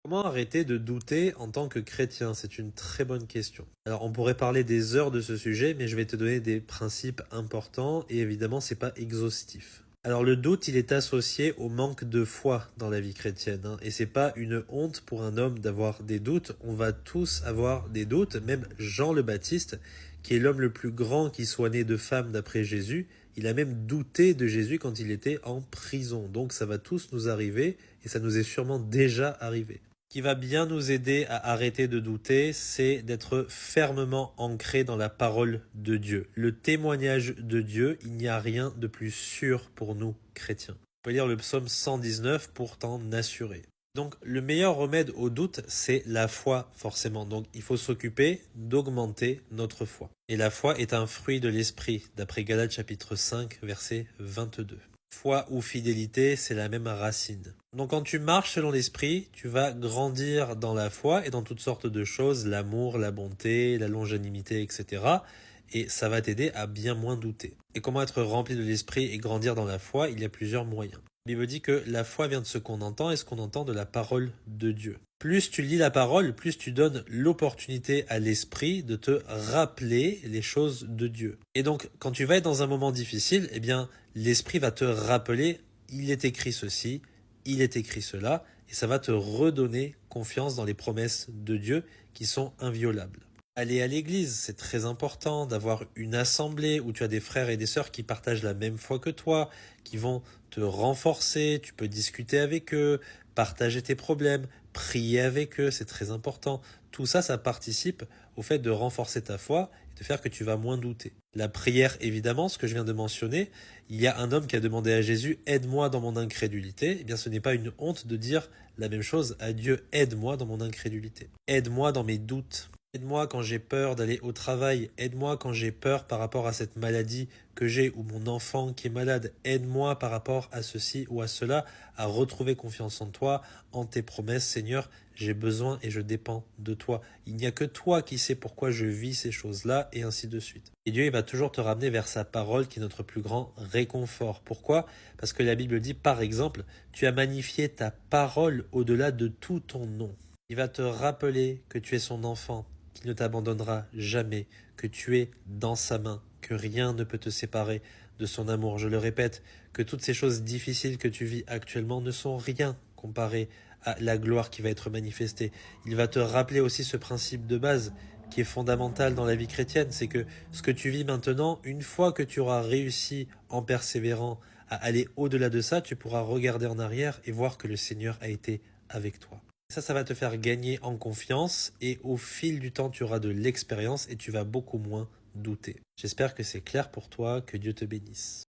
Comment arrêter de douter en tant que chrétien? C'est une très bonne question. Alors, on pourrait parler des heures de ce sujet, mais je vais te donner des principes importants et évidemment, c'est pas exhaustif. Alors, le doute, il est associé au manque de foi dans la vie chrétienne, hein, et c'est pas une honte pour un homme d'avoir des doutes. On va tous avoir des doutes, même Jean le Baptiste, qui est l'homme le plus grand qui soit né de femme d'après Jésus. Il a même douté de Jésus quand il était en prison. Donc, ça va tous nous arriver et ça nous est sûrement déjà arrivé qui va bien nous aider à arrêter de douter, c'est d'être fermement ancré dans la parole de Dieu. Le témoignage de Dieu, il n'y a rien de plus sûr pour nous, chrétiens. On peut lire le psaume 119 pour t'en assurer. Donc le meilleur remède au doute, c'est la foi, forcément. Donc il faut s'occuper d'augmenter notre foi. Et la foi est un fruit de l'esprit, d'après Galates chapitre 5, verset 22. Foi ou fidélité, c'est la même racine. Donc quand tu marches selon l'esprit, tu vas grandir dans la foi et dans toutes sortes de choses, l'amour, la bonté, la longanimité, etc. Et ça va t'aider à bien moins douter. Et comment être rempli de l'esprit et grandir dans la foi? Il y a plusieurs moyens. La Bible dit que la foi vient de ce qu'on entend et ce qu'on entend de la parole de Dieu. Plus tu lis la parole, plus tu donnes l'opportunité à l'esprit de te rappeler les choses de Dieu. Et donc, quand tu vas être dans un moment difficile, eh bien, l'esprit va te rappeler, il est écrit ceci, il est écrit cela, et ça va te redonner confiance dans les promesses de Dieu qui sont inviolables. Aller à l'église, c'est très important d'avoir une assemblée où tu as des frères et des sœurs qui partagent la même foi que toi, qui vont te renforcer, tu peux discuter avec eux, partager tes problèmes, prier avec eux, c'est très important. Tout ça, ça participe au fait de renforcer ta foi et de faire que tu vas moins douter. La prière, évidemment, ce que je viens de mentionner, il y a un homme qui a demandé à Jésus, aide-moi dans mon incrédulité. Eh bien, ce n'est pas une honte de dire la même chose à Dieu, aide-moi dans mon incrédulité. Aide-moi dans mes doutes. Aide-moi quand j'ai peur d'aller au travail, aide-moi quand j'ai peur par rapport à cette maladie que j'ai ou mon enfant qui est malade, aide-moi par rapport à ceci ou à cela à retrouver confiance en toi, en tes promesses, Seigneur, j'ai besoin et je dépends de toi. Il n'y a que toi qui sais pourquoi je vis ces choses-là et ainsi de suite. Et Dieu, il va toujours te ramener vers sa parole qui est notre plus grand réconfort. Pourquoi? Parce que la Bible dit, par exemple, tu as magnifié ta parole au-delà de tout ton nom. Il va te rappeler que tu es son enfant, qu'il ne t'abandonnera jamais, que tu es dans sa main, que rien ne peut te séparer de son amour. Je le répète, que toutes ces choses difficiles que tu vis actuellement ne sont rien comparé à la gloire qui va être manifestée. Il va te rappeler aussi ce principe de base qui est fondamental dans la vie chrétienne, c'est que ce que tu vis maintenant, une fois que tu auras réussi en persévérant à aller au-delà de ça, tu pourras regarder en arrière et voir que le Seigneur a été avec toi. Ça va te faire gagner en confiance et au fil du temps, tu auras de l'expérience et tu vas beaucoup moins douter. J'espère que c'est clair pour toi, que Dieu te bénisse.